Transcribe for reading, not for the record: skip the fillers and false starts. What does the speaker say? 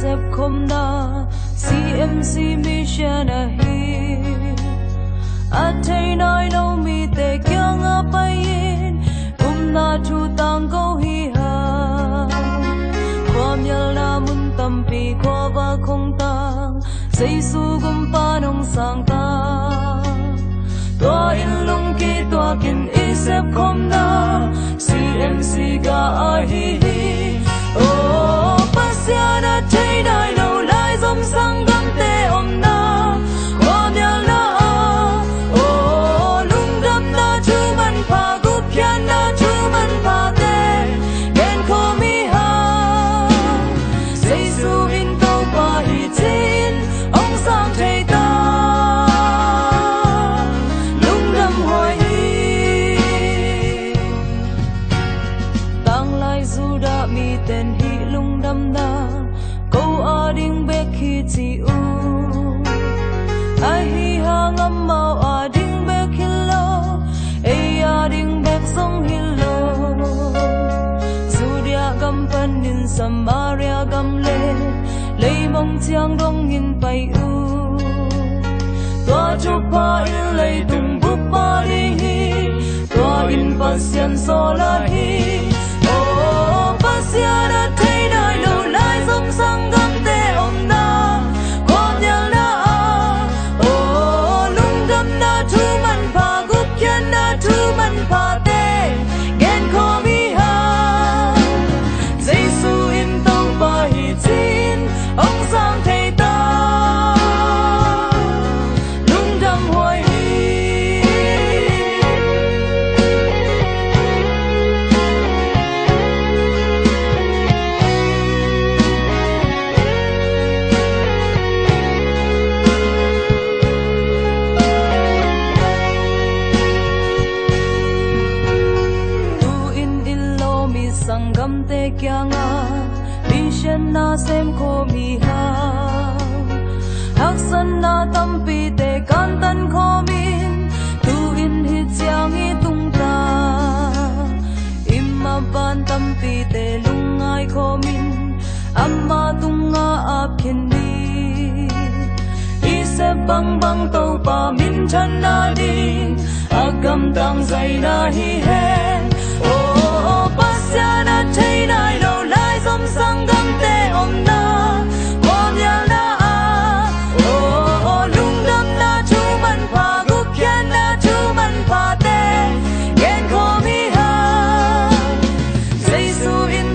isep komna CMC mission ahi athai nai lo mi te kyang apayin kumna thu tang ko hi ha kwamyal na mun tampi ko ba khong tang sei su gum pa nong sang ta tua in lung ki tua kin isep komna CMC ga ahi oh pasiana thai nai lo lai zom sang gam te om na kwamyal na oh lung dam na chu man pa gu pian na chu man pa te gen ko mi ha sei su in to pa hi tin ong sang thai ta lung dam hoi hi tang lai zu da mi ten hi lung dam na ko a ding be khi chi u ai hi ha ngam mau a ding be khilo e a ding be song hilo Surya gam pan in Samaria gam le mong chiang dong in pai u tua chu pa in le tung bu pa li hi tua in pasien so la hi oh pasiana thai nai lo lai zong sang gam te om na kwamyal na oh lung dam na thu man pa gup kyan na thu man pa te gen ko mi ha Giêsu in tông pa hi tin ong sang thai ta lung dam hoi Sangam te kya nga mission na sem ko mi ha haksan na tampi te kantan ko min tu in hi chiang i tung ta imma ban tampi te lungai ko min amma tunga ap khin ni ise bang bang to pa min chan na ding agam dang zai na hi he oh pasiana thai nai lo lai zom sang gam te om na kwamyal na oh lung dam na chu man pa gu kyan na chu man pa te gen ko mi ha Giêsu in